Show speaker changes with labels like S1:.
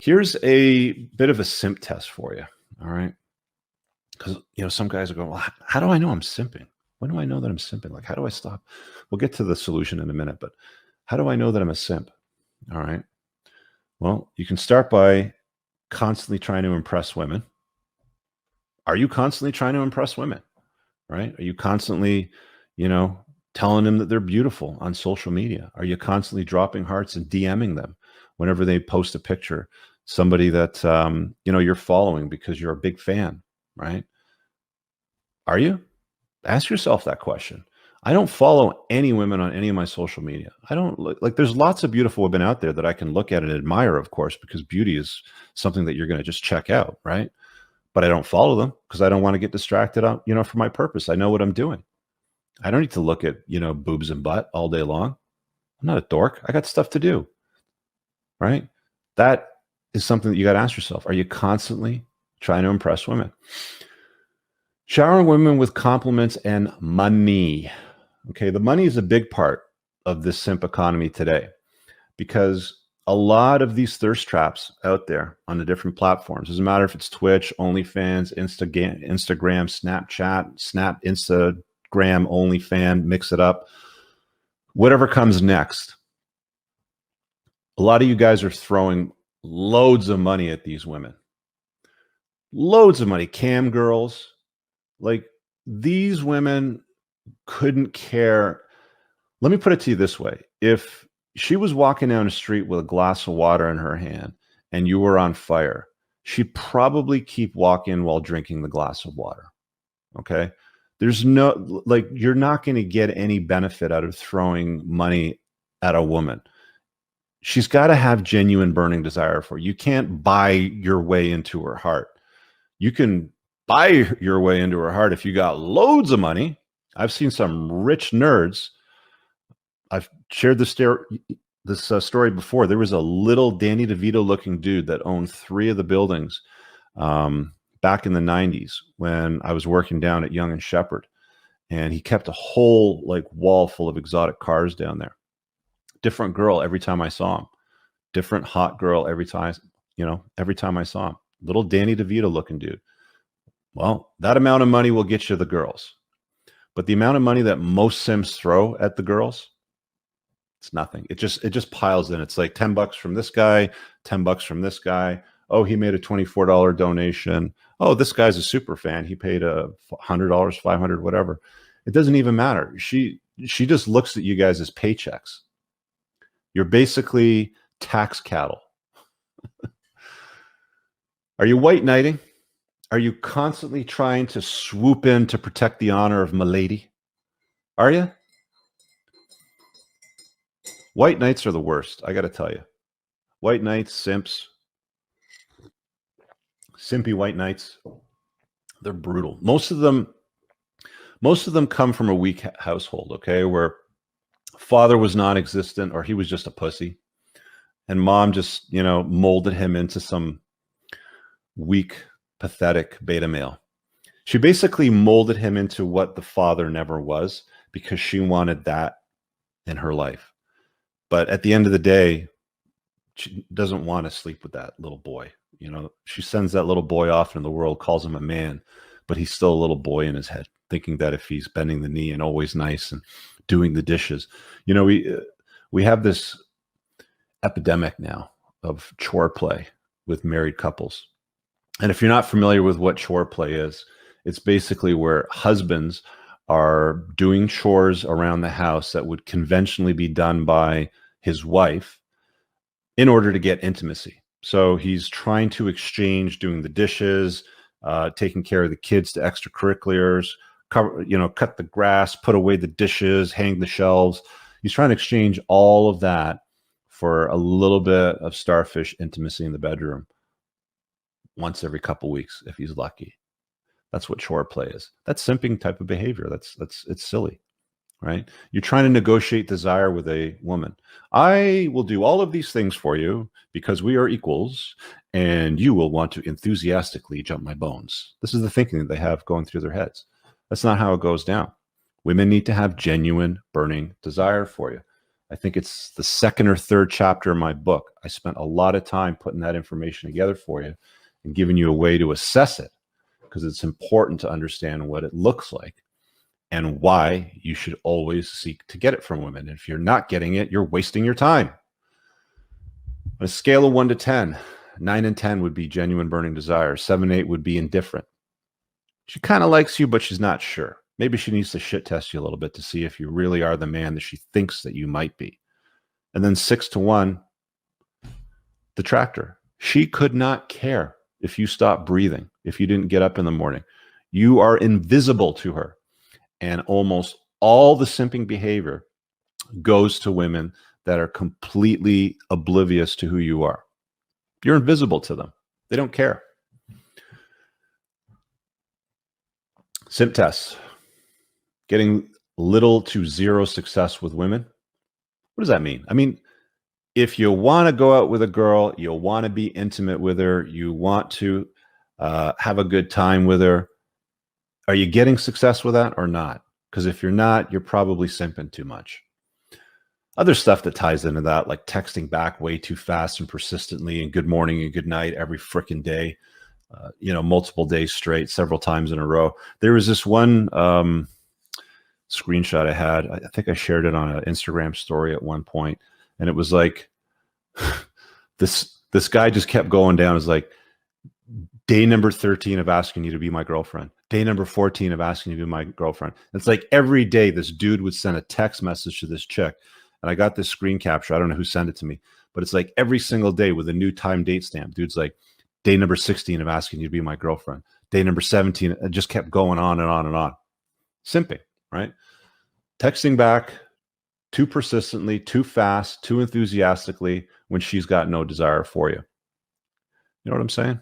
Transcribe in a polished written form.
S1: Here's a bit of a simp test for you. All right. Because, some guys are going, well, how do I know I'm simping? When do I know that I'm simping? Like, how do I stop? We'll get to the solution in a minute, but how do I know that I'm a simp? All right. Well, you can start by constantly trying to impress women. Are you constantly trying to impress women? Right? Are you constantly, telling them that they're beautiful on social media? Are you constantly dropping hearts and DMing them whenever they post a picture? Somebody that, you're following because you're a big fan, right? Are you? Ask yourself that question. I don't follow any women on any of my social media. I don't like, there's lots of beautiful women out there that I can look at and admire, of course, because beauty is something that you're going to just check out, right? But I don't follow them because I don't want to get distracted on, for my purpose. I know what I'm doing. I don't need to look at, boobs and butt all day long. I'm not a dork. I got stuff to do, right? That is something that you got to ask yourself. Are you constantly trying to impress women? Showering women with compliments and money. Okay, the money is a big part of this simp economy today because a lot of these thirst traps out there on the different platforms, doesn't matter if it's Twitch, OnlyFans, Instagram, Snapchat, Instagram, OnlyFans, mix it up, whatever comes next. A lot of you guys are throwing loads of money at these women. Loads of money. Cam girls. Like, these women couldn't care. Let me put it to you this way. If she was walking down the street with a glass of water in her hand and you were on fire, she'd probably keep walking while drinking the glass of water. Okay? There's no, you're not going to get any benefit out of throwing money at a woman. She's got to have genuine burning desire for you. You can't buy your way into her heart. You can buy your way into her heart if you got loads of money. I've seen some rich nerds. I've shared this story before. There was a little Danny DeVito looking dude that owned 3 of the buildings back in the 90s when I was working down at Young and Shepherd. And he kept a whole wall full of exotic cars down there. Different girl every time I saw him. Different hot girl every time I saw him. Little Danny DeVito looking dude. Well, that amount of money will get you the girls. But the amount of money that most simps throw at the girls, it's nothing. It just piles in. It's like $10 from this guy, $10 from this guy. Oh, he made a $24 donation. Oh, this guy's a super fan. He paid $100, $500, whatever. It doesn't even matter. She just looks at you guys as paychecks. You're basically tax cattle. Are you white knighting? Are you constantly trying to swoop in to protect the honor of milady? Are you? White knights are the worst, I got to tell you. White knights, simps, simpy white knights, they're brutal. Most of them come from a weak household, okay, where father was non-existent or he was just a pussy. And mom just, molded him into some weak, pathetic beta male. She basically molded him into what the father never was because she wanted that in her life. But at the end of the day, she doesn't want to sleep with that little boy. She sends that little boy off into the world, calls him a man, but he's still a little boy in his head, thinking that if he's bending the knee and always nice and doing the dishes, we have this epidemic now of chore play with married couples. And if you're not familiar with what chore play is, it's basically where husbands are doing chores around the house that would conventionally be done by his wife in order to get intimacy. So he's trying to exchange doing the dishes, taking care of the kids to extracurriculars, cut the grass, put away the dishes, hang the shelves. He's trying to exchange all of that for a little bit of starfish intimacy in the bedroom once every couple weeks, if he's lucky. That's what chore play is. That's simping type of behavior. It's silly, right? You're trying to negotiate desire with a woman. I will do all of these things for you because we are equals, and you will want to enthusiastically jump my bones. This is the thinking that they have going through their heads. That's not how it goes down. Women need to have genuine burning desire for you. I think it's the second or third chapter in my book. I spent a lot of time putting that information together for you and giving you a way to assess it, because it's important to understand what it looks like and why you should always seek to get it from women. If you're not getting it, you're wasting your time. On a scale of 1 to 10, 9 and 10 would be genuine burning desire. 7, 8 would be indifferent. She kind of likes you, but she's not sure. Maybe she needs to shit test you a little bit to see if you really are the man that she thinks that you might be. And then 6 to 1, detractor. She could not care if you stopped breathing, if you didn't get up in the morning. You are invisible to her. And almost all the simping behavior goes to women that are completely oblivious to who you are. You're invisible to them. They don't care. Simp tests. Getting little to zero success with women. What does that mean? I mean, if you want to go out with a girl, you want to be intimate with her, you want to have a good time with her, are you getting success with that or not? Because if you're not, you're probably simping too much. Other stuff that ties into that, like texting back way too fast and persistently and good morning and good night every freaking day, multiple days straight, several times in a row. There was this one screenshot I had. I think I shared it on an Instagram story at one point. And it was like, this guy just kept going down. It's like, day number 13 of asking you to be my girlfriend. Day number 14 of asking you to be my girlfriend. It's like every day this dude would send a text message to this chick. And I got this screen capture. I don't know who sent it to me, but it's like every single day with a new time date stamp. Dude's like, day number 16 of asking you to be my girlfriend. Day number 17. It just kept going on and on and on. Simping, right? Texting back too persistently, too fast, too enthusiastically when she's got no desire for you. You know what I'm saying?